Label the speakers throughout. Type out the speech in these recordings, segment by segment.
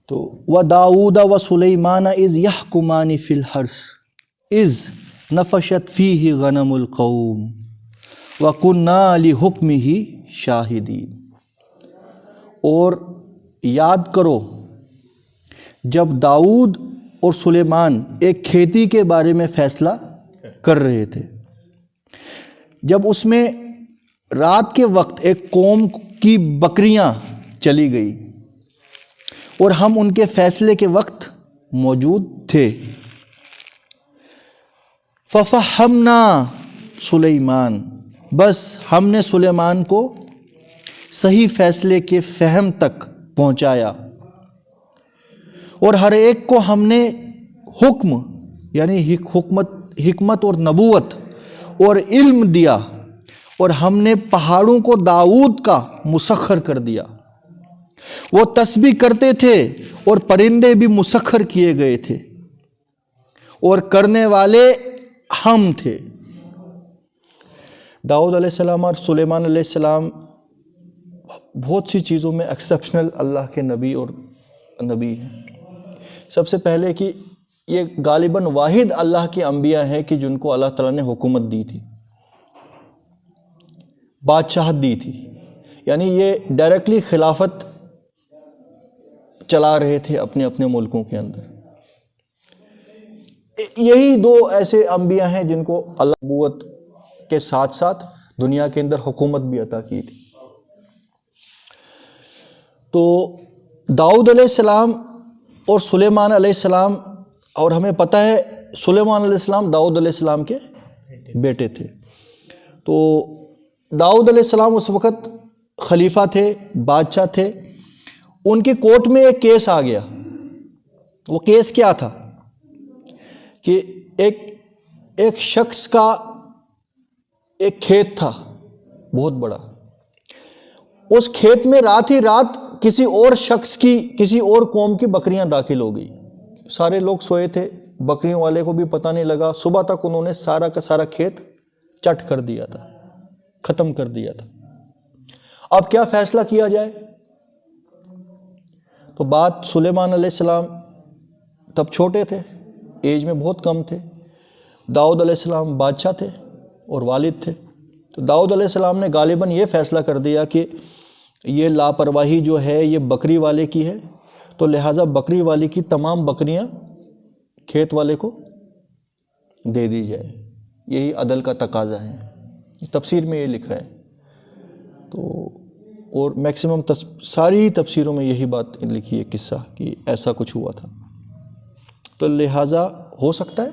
Speaker 1: تو وَدَاوُودَ وَسُلَيْمَانَ إِذْ يَحْكُمَانِ فِي الْحَرْثِ إِذْ نَفَشَتْ فِيهِ غَنَمُ الْقَوْمِ وَكُنَّا لِحُكْمِهِ شَاهِدِينَ۔ اور یاد کرو جب داؤد اور سلیمان ایک کھیتی کے بارے میں فیصلہ کر رہے تھے، جب اس میں رات کے وقت ایک قوم کی بکریاں چلی گئی اور ہم ان کے فیصلے کے وقت موجود تھے۔ فَفَحَّمْنَا سُلَيْمَان، بس ہم نے سلیمان کو صحیح فیصلے کے فہم تک پہنچایا، اور ہر ایک کو ہم نے حکم یعنی حکمت اور نبوت اور علم دیا، اور ہم نے پہاڑوں کو داؤد کا مسخر کر دیا۔ وہ تسبیح کرتے تھے اور پرندے بھی مسخر کیے گئے تھے، اور کرنے والے ہم تھے۔ داؤد علیہ السلام اور سلیمان علیہ السلام بہت سی چیزوں میں ایکسیپشنل اللہ کے نبی اور نبی ہیں۔ سب سے پہلے کہ یہ غالباً واحد اللہ کے انبیاء ہیں کہ جن کو اللہ تعالیٰ نے حکومت دی تھی، بادشاہت دی تھی، یعنی یہ ڈائریکٹلی خلافت چلا رہے تھے اپنے اپنے ملکوں کے اندر۔ یہی دو ایسے انبیاء ہیں جن کو اللہ نبوت کے ساتھ ساتھ دنیا کے اندر حکومت بھی عطا کی تھی۔ تو داؤد علیہ السلام اور سلیمان علیہ السلام، اور ہمیں پتہ ہے سلیمان علیہ السلام داؤد علیہ السلام کے بیٹے تھے۔ تو داؤد علیہ السلام اس وقت خلیفہ تھے، بادشاہ تھے۔ ان کے کورٹ میں ایک کیس آ گیا۔ وہ کیس کیا تھا کہ ایک شخص کا ایک کھیت تھا بہت بڑا، اس کھیت میں رات ہی رات کسی اور شخص کی، کسی اور قوم کی بکریاں داخل ہو گئی۔ سارے لوگ سوئے تھے، بکریوں والے کو بھی پتہ نہیں لگا، صبح تک انہوں نے سارا کا سارا کھیت چٹ کر دیا تھا، ختم کر دیا تھا۔ اب کیا فیصلہ کیا جائے؟ تو بات سلیمان علیہ السلام تب چھوٹے تھے، ایج میں بہت کم تھے، داؤد علیہ السلام بادشاہ تھے اور والد تھے۔ تو داؤد علیہ السلام نے غالباً یہ فیصلہ کر دیا کہ یہ لاپرواہی جو ہے یہ بکری والے کی ہے، تو لہٰذا بکری والے کی تمام بکریاں کھیت والے کو دے دی جائے، یہی عدل کا تقاضا ہے۔ تفسیر میں یہ لکھا ہے، تو اور میکسیمم ساری تفسیروں میں یہی بات لکھی ہے قصہ کہ ایسا کچھ ہوا تھا۔ تو لہٰذا ہو سکتا ہے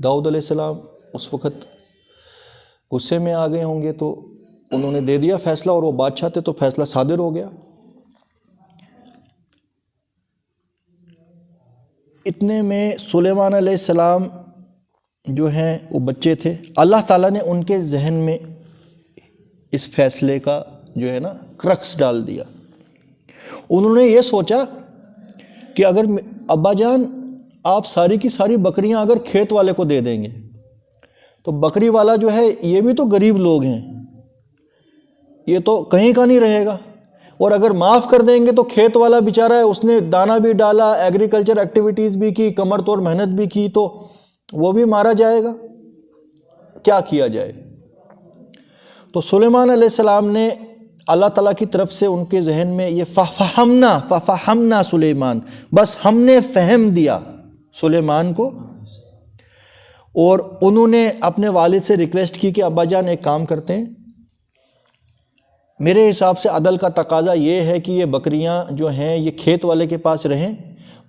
Speaker 1: داؤد علیہ السلام اس وقت غصے میں آ گئے ہوں گے، تو انہوں نے دے دیا فیصلہ، اور وہ بادشاہ تھے تو فیصلہ صادر ہو گیا۔ اتنے میں سلیمان علیہ السلام جو ہیں وہ بچے تھے، اللہ تعالیٰ نے ان کے ذہن میں اس فیصلے کا جو ہے نا کرکس ڈال دیا۔ انہوں نے یہ سوچا کہ اگر ابا جان آپ ساری کی ساری بکریاں اگر کھیت والے کو دے دیں گے تو بکری والا جو ہے یہ بھی تو غریب لوگ ہیں، یہ تو کہیں کا نہیں رہے گا، اور اگر معاف کر دیں گے تو کھیت والا بیچارہ ہے، اس نے دانہ بھی ڈالا، ایگریکلچر ایکٹیویٹیز بھی کی، کمر توڑ محنت بھی کی، تو وہ بھی مارا جائے گا۔ کیا کیا جائے؟ تو سلیمان علیہ السلام نے اللہ تعالیٰ کی طرف سے ان کے ذہن میں یہ فَفَحَّمْنَا سلیمان، بس ہم نے فہم دیا سلیمان کو، اور انہوں نے اپنے والد سے ریکویسٹ کی کہ ابا جان ایک کام کرتے ہیں، میرے حساب سے عدل کا تقاضا یہ ہے کہ یہ بکریاں جو ہیں یہ کھیت والے کے پاس رہیں،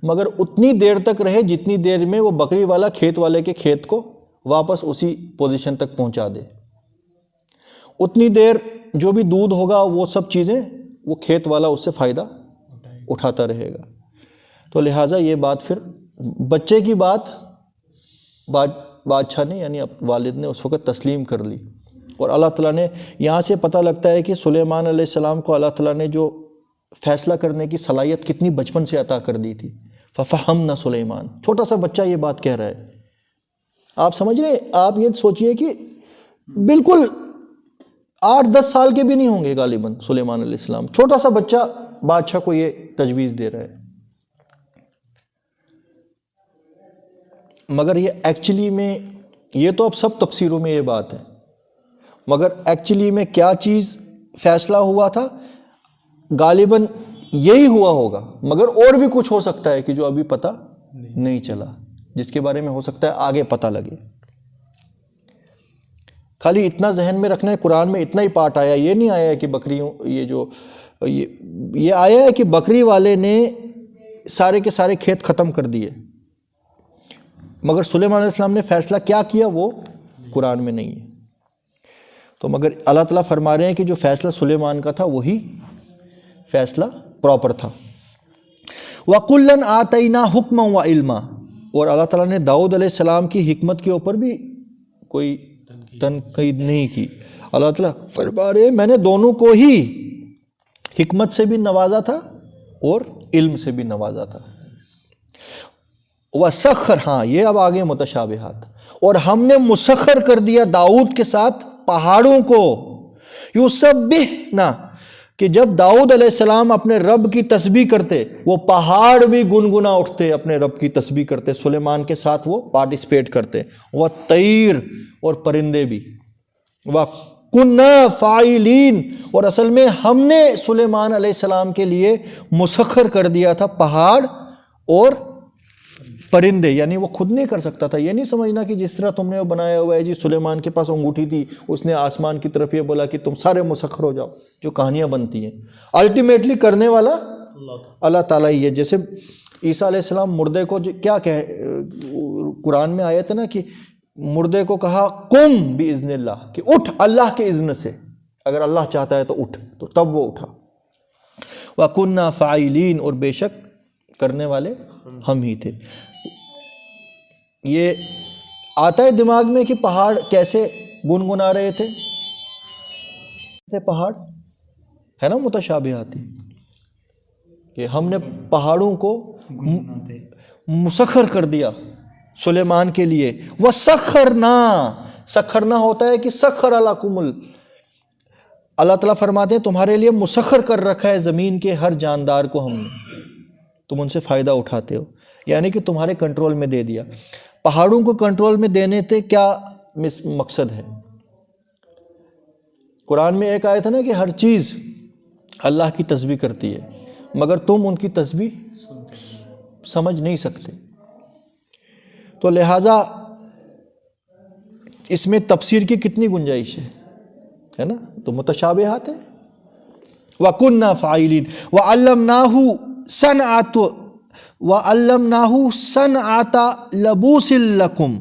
Speaker 1: مگر اتنی دیر تک رہے جتنی دیر میں وہ بکری والا کھیت والے کے کھیت کو واپس اسی پوزیشن تک پہنچا دے۔ اتنی دیر جو بھی دودھ ہوگا وہ سب چیزیں وہ کھیت والا اس سے فائدہ اٹھاتا رہے گا۔ تو لہٰذا یہ بات پھر بچے کی بات بادشاہ نے یعنی والد نے اس وقت تسلیم کر لی، اور اللہ تعالیٰ نے یہاں سے پتہ لگتا ہے کہ سلیمان علیہ السلام کو اللہ تعالیٰ نے جو فیصلہ کرنے کی صلاحیت کتنی بچپن سے عطا کر دی تھی۔ فَفَحَّمْنَا سلیمان، چھوٹا سا بچہ یہ بات کہہ رہا ہے۔ آپ سمجھ رہے ہیں؟ آپ یہ سوچئے کہ بالکل 8-10 سال کے بھی نہیں ہوں گے غالباً سلیمان علیہ السلام، چھوٹا سا بچہ بادشاہ کو یہ تجویز دے رہا ہے۔ مگر یہ ایکچولی میں، یہ تو اب سب تفسیروں میں یہ بات ہے، مگر ایکچولی میں کیا چیز فیصلہ ہوا تھا، غالباً یہی ہوا ہوگا، مگر اور بھی کچھ ہو سکتا ہے کہ جو ابھی پتہ نہیں چلا، جس کے بارے میں ہو سکتا ہے آگے پتہ لگے۔ خالی اتنا ذہن میں رکھنا ہے، قرآن میں اتنا ہی پارٹ آیا، یہ نہیں آیا ہے کہ بکریوں، یہ آیا ہے کہ بکری والے نے سارے کے سارے کھیت ختم کر دیے، مگر سلیمان علیہ السلام نے فیصلہ کیا کیا وہ قرآن میں نہیں ہے۔ تو مگر اللہ تعالیٰ فرما رہے ہیں کہ جو فیصلہ سلیمان کا تھا وہی فیصلہ پراپر تھا۔ وَكُلًّا آتَيْنَا حُكْمًا وَعِلْمًا، اور اللہ تعالیٰ نے داؤد علیہ السلام کی حکمت کے اوپر بھی کوئی تنقید نہیں کی۔ اللہ تعالیٰ فرما رہے ہیں میں نے دونوں کو ہی حکمت سے بھی نوازا تھا اور علم سے بھی نوازا تھا۔ وَسَخَّرَ، ہاں یہ اب آگے متشابہات، اور ہم نے مسخر کر دیا داؤد کے ساتھ پہاڑوں کو، یُسَبِّحْنَا، کہ جب داؤد علیہ السلام اپنے رب کی تسبیح کرتے وہ پہاڑ بھی گنگنا اٹھتے اپنے رب کی تسبیح کرتے، سلیمان کے ساتھ وہ پارٹیسپیٹ کرتے، وَالطَّيْرُ، اور پرندے بھی، وَكُنَّا فَاعِلِينَ، اور اصل میں ہم نے سلیمان علیہ السلام کے لیے مسخر کر دیا تھا پہاڑ اور پرندے، یعنی وہ خود نہیں کر سکتا تھا۔ یہ نہیں سمجھنا کہ جس طرح تم نے وہ بنایا ہوا ہے جی، سلیمان کے پاس انگوٹھی تھی، اس نے آسمان کی طرف یہ بولا کہ تم سارے مسخر ہو جاؤ، جو کہانیاں بنتی ہیں، الٹیمیٹلی کرنے والا اللہ تعالیٰ ہی ہے۔ جیسے عیسیٰ علیہ السلام مردے کو کیا قرآن میں آیت ہے نا کہ مردے کو کہا قم باذن اللہ، کہ اٹھ اللہ کے اذن سے، اگر اللہ چاہتا ہے تو اٹھ، تو تب وہ اٹھا۔ وَكُنَّا فَاعِلِينَ، اور بے شک کرنے والے ہم ہی تھے۔ یہ آتا ہے دماغ میں کہ پہاڑ کیسے گنگنا رہے تھے، پہاڑ ہے نا متشابہات، کہ ہم نے پہاڑوں کو مسخر کر دیا سلیمان کے لیے۔ وَسَخَّرْنَا، سخرنا ہوتا ہے کہ سخر لَكُمُ، اللہ تعالیٰ فرماتے ہیں تمہارے لیے مسخر کر رکھا ہے زمین کے ہر جاندار کو ہم نے، تم ان سے فائدہ اٹھاتے ہو، یعنی کہ تمہارے کنٹرول میں دے دیا۔ پہاڑوں کو کنٹرول میں دینے سے کیا مقصد ہے؟ قرآن میں ایک آیت ہے نا کہ ہر چیز اللہ کی تسبیح کرتی ہے، مگر تم ان کی تسبیح سمجھ نہیں سکتے، تو لہٰذا اس میں تفسیر کی کتنی گنجائش ہے نا، تو متشابہات ہے۔ وَكُنَّا فَاعِلِينَ وَعَلَّمْنَاهُ صَنْعَةَ لَبُوسٍ لَكُمْ،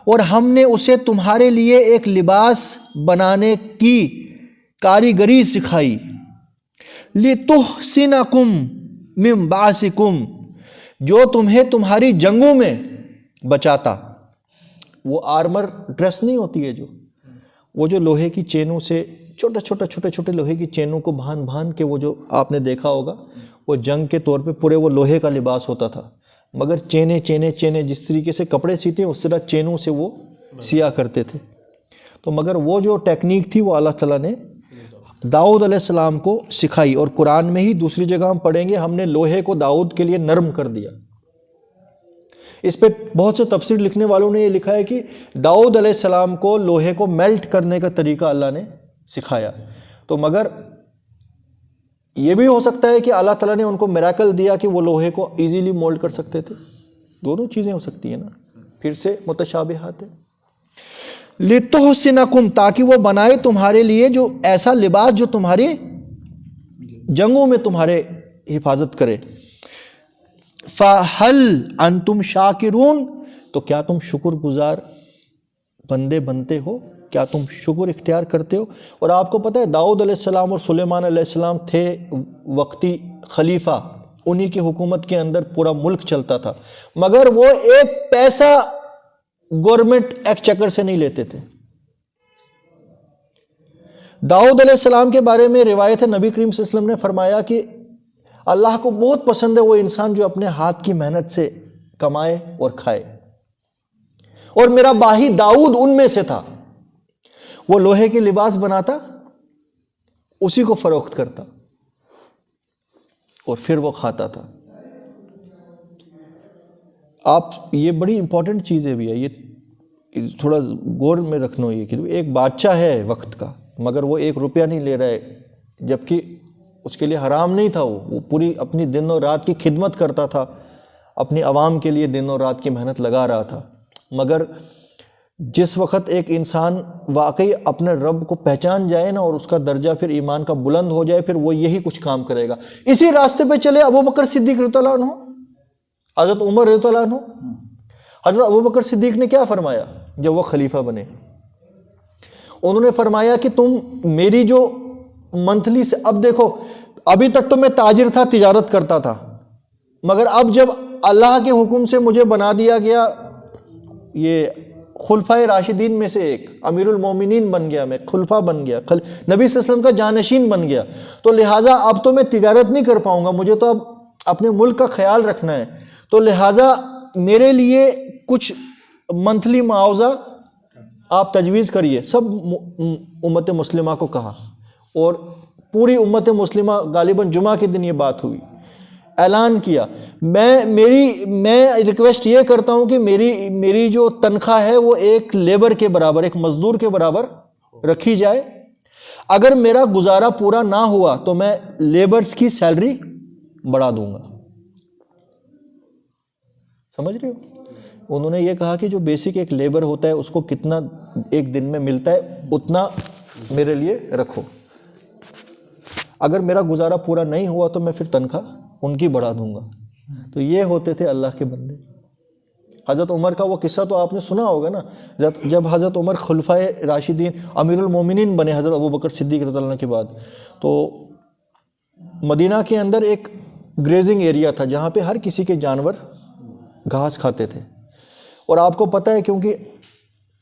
Speaker 1: اور ہم نے اسے تمہارے لیے ایک لباس بنانے کی کاریگری سکھائی، لِتُحْصِنَكُمْ مِنْ بَأْسِكُمْ، جو تمہیں تمہاری جنگوں میں بچاتا۔ وہ آرمر ڈریس نہیں ہوتی ہے جو، وہ جو لوہے کی چینوں سے چھوٹے چھوٹے لوہے کی چینوں کو بھان کے، وہ جو آپ نے دیکھا ہوگا، وہ جنگ کے طور پہ پورے وہ لوہے کا لباس ہوتا تھا، مگر چینے جس طریقے سے کپڑے سیتے اس طرح چینوں سے وہ سیا کرتے تھے۔ تو مگر وہ جو ٹیکنیک تھی وہ اللہ تعالیٰ نے داؤد علیہ السلام کو سکھائی، اور قرآن میں ہی دوسری جگہ ہم پڑھیں گے ہم نے لوہے کو داؤد کے لیے نرم کر دیا۔ اس پہ بہت سے تفسیر لکھنے والوں نے یہ لکھا ہے کہ داؤد علیہ السلام کو لوہے کو میلٹ کرنے کا طریقہ اللہ نے سکھایا، تو مگر یہ بھی ہو سکتا ہے کہ اللہ تعالیٰ نے ان کو میراکل دیا کہ وہ لوہے کو ایزیلی مولڈ کر سکتے تھے، دونوں چیزیں ہو سکتی ہیں نا، پھر سے متشابہات ہے۔ لِتُحْصِنَكُمْ، تاکہ وہ بنائے تمہارے لیے جو ایسا لباس جو تمہارے جنگوں میں تمہارے حفاظت کرے۔ فَهَلْ أَنْتُمْ شَاكِرُونَ، تو کیا تم شکر گزار بندے بنتے ہو، کیا تم شکر اختیار کرتے ہو؟ اور آپ کو پتہ ہے داؤد علیہ السلام اور سلیمان علیہ السلام تھے وقتی خلیفہ، انہی کی حکومت کے اندر پورا ملک چلتا تھا، مگر وہ ایک پیسہ گورنمنٹ ایکسچیکر سے نہیں لیتے تھے۔ داؤد علیہ السلام کے بارے میں روایت ہے، نبی کریم صلی اللہ علیہ وسلم نے فرمایا کہ اللہ کو بہت پسند ہے وہ انسان جو اپنے ہاتھ کی محنت سے کمائے اور کھائے، اور میرا بھائی داؤد ان میں سے تھا۔ وہ لوہے کے لباس بناتا، اسی کو فروخت کرتا اور پھر وہ کھاتا تھا۔ آپ یہ بڑی امپورٹنٹ چیزیں بھی ہے، یہ تھوڑا غور میں رکھنا یہ کہ ایک بادشاہ ہے وقت کا، مگر وہ 1 روپیہ نہیں لے رہا ہے، جبکہ اس کے لیے حرام نہیں تھا، وہ پوری اپنی دن و رات کی خدمت کرتا تھا، اپنی عوام کے لیے دن و رات کی محنت لگا رہا تھا۔ مگر جس وقت ایک انسان واقعی اپنے رب کو پہچان جائے نا، اور اس کا درجہ پھر ایمان کا بلند ہو جائے، پھر وہ یہی کچھ کام کرے گا۔ اسی راستے پہ چلے ابو بکر صدیق رضی اللہ عنہ، حضرت عمر رضی اللہ عنہ۔ حضرت ابو بکر صدیق نے کیا فرمایا جب وہ خلیفہ بنے؟ انہوں نے فرمایا کہ تم میری جو منتھلی سے، اب دیکھو ابھی تک تو میں تاجر تھا، تجارت کرتا تھا، مگر اب جب اللہ کے حکم سے مجھے بنا دیا گیا یہ خلفائے راشدین میں سے ایک، امیر المومنین بن گیا، میں خلفہ بن گیا، نبی صلی اللہ علیہ وسلم کا جانشین بن گیا، تو لہٰذا اب تو میں تجارت نہیں کر پاؤں گا، مجھے تو اب اپنے ملک کا خیال رکھنا ہے، تو لہٰذا میرے لیے کچھ منتھلی معاوضہ آپ تجویز کریے۔ سب امت مسلمہ کو کہا، اور پوری امت مسلمہ غالباً جمعہ کے دن یہ بات ہوئی، اعلان کیا، میں ریکویسٹ یہ کرتا ہوں کہ میری جو تنخواہ ہے وہ ایک لیبر کے برابر، ایک مزدور کے برابر رکھی جائے، اگر میرا گزارا پورا نہ ہوا تو میں لیبرز کی سیلری بڑھا دوں گا۔ سمجھ رہے ہو؟ انہوں نے یہ کہا کہ جو بیسک ایک لیبر ہوتا ہے اس کو کتنا ایک دن میں ملتا ہے اتنا میرے لیے رکھو، اگر میرا گزارا پورا نہیں ہوا تو میں پھر تنخواہ ان کی بڑھا دوں گا۔ تو یہ ہوتے تھے اللہ کے بندے۔ حضرت عمر کا وہ قصہ تو آپ نے سنا ہوگا نا، جب حضرت عمر خلفائے راشدین امیر المومنین بنے حضرت ابو بکر صدیق رضی اللہ عنہ کے بعد، تو مدینہ کے اندر ایک گریزنگ ایریا تھا جہاں پہ ہر کسی کے جانور گھاس کھاتے تھے، اور آپ کو پتہ ہے کیونکہ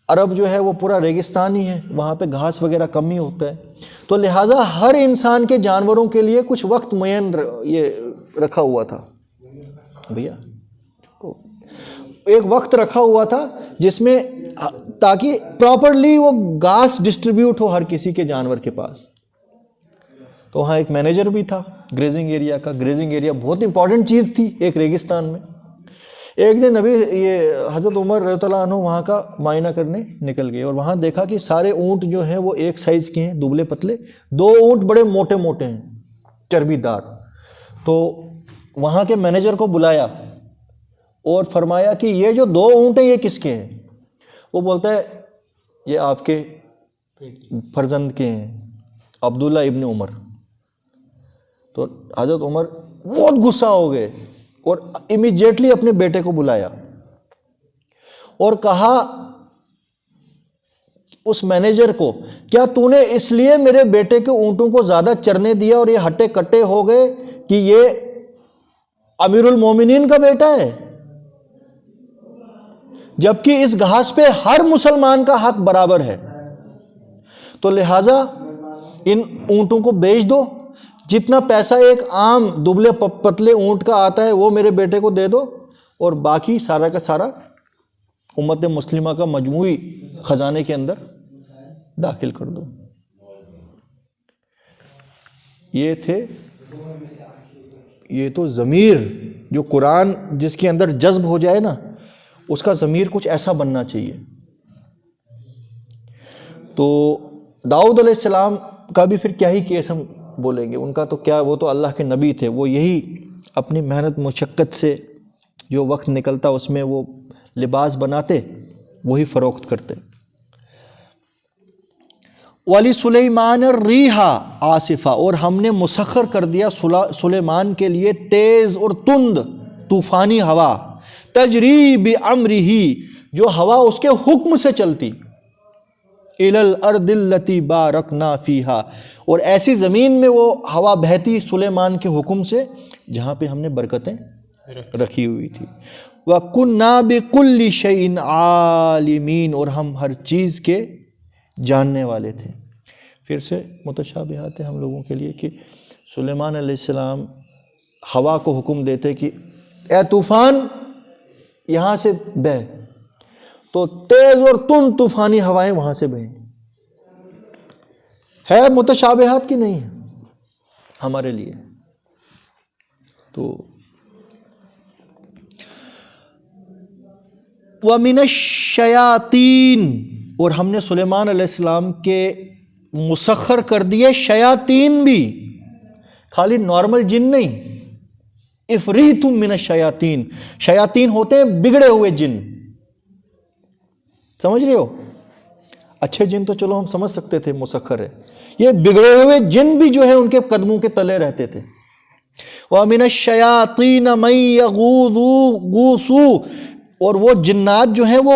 Speaker 1: عرب جو ہے وہ پورا ریگستان ہی ہے، وہاں پہ گھاس وغیرہ کم ہی ہوتا ہے، تو لہٰذا ہر انسان کے جانوروں کے لیے کچھ وقت معین یہ رکھا ہوا تھا بھیا، ایک وقت رکھا ہوا تھا جس میں تاکہ پراپرلی وہ گھاس ڈسٹریبیوٹ ہو ہر کسی کے جانور کے پاس۔ تو وہاں ایک مینیجر بھی تھا گریزنگ ایریا کا۔ گریزنگ ایریا بہت امپورٹنٹ چیز تھی ایک ریگستان میں۔ ایک دن حضرت عمر رضی اللہ عنہ وہاں کا معائنہ کرنے نکل گئے، اور وہاں دیکھا کہ سارے اونٹ جو ہیں وہ ایک سائز کے ہیں، دبلے پتلے، 2 اونٹ بڑے موٹے موٹے ہیں، چربی دار۔ تو وہاں کے مینیجر کو بلایا اور فرمایا کہ یہ جو 2 اونٹ ہیں یہ کس کے ہیں؟ وہ بولتا ہے یہ آپ کے فرزند کے ہیں، عبداللہ ابن عمر۔ تو حضرت عمر بہت غصہ ہو گئے اور امیڈیٹلی اپنے بیٹے کو بلایا اور کہا اس مینیجر کو، کیا تو نے اس لیے میرے بیٹے کے اونٹوں کو زیادہ چرنے دیا اور یہ ہٹے کٹے ہو گئے کہ یہ امیر المومنین کا بیٹا ہے، جبکہ اس گھاس پہ ہر مسلمان کا حق برابر ہے؟ تو لہٰذا ان اونٹوں کو بیچ دو، جتنا پیسہ ایک عام دبلے پتلے اونٹ کا آتا ہے وہ میرے بیٹے کو دے دو، اور باقی سارا کا سارا امت مسلمہ کا مجموعی خزانے کے اندر داخل کر دو۔ یہ تو ضمیر جو قرآن جس کے اندر جذب ہو جائے نا، اس کا ضمیر کچھ ایسا بننا چاہیے۔ تو داؤد علیہ السلام کا بھی پھر کیا ہی کیس ہم بولیں گے، ان کا تو کیا، وہ تو اللہ کے نبی تھے، وہ یہی اپنی محنت مشقت سے جو وقت نکلتا اس میں وہ لباس بناتے، وہی فروخت کرتے۔ ولی سلیمان الریح عاصفہ، اور ہم نے مسخر کر دیا سلیمان کے لیے تیز اور تند طوفانی ہوا، تجری بامرہ، جو ہوا اس کے حکم سے چلتی، الی الارض التی بارکنا فیہا، اور ایسی زمین میں وہ ہوا بہتی سلیمان کے حکم سے جہاں پہ ہم نے برکتیں رکھی ہوئی تھی۔ وَكُنَّا بِكُلِّ شَيْءٍ عَالِمِينَ، اور ہم ہر چیز کے جاننے والے تھے۔ پھر سے متشابہات ہیں ہم لوگوں کے لیے کہ سلیمان علیہ السلام ہوا کو حکم دیتے کہ اے طوفان یہاں سے بہہ، تو تیز اور تند طوفانی ہوائیں وہاں سے بہیں، ہے متشابہات کی نہیں ہے ہمارے لیے. تو وَمِنَ الشَّيَاطِينِ، اور ہم نے سلیمان علیہ السلام کے مسخر کر دیے شیاطین بھی، خالی نارمل جن نہیں. افریت من الشیاطین، شیاطین ہوتے ہیں بگڑے ہوئے جن، سمجھ رہے ہو؟ اچھے جن تو چلو ہم سمجھ سکتے تھے مسخر ہے، یہ بگڑے ہوئے جن بھی جو ہے ان کے قدموں کے تلے رہتے تھے. وَمِنَ الشَّيَاطِينَ مَن يَغُوصُ، اور وہ جنات جو ہیں وہ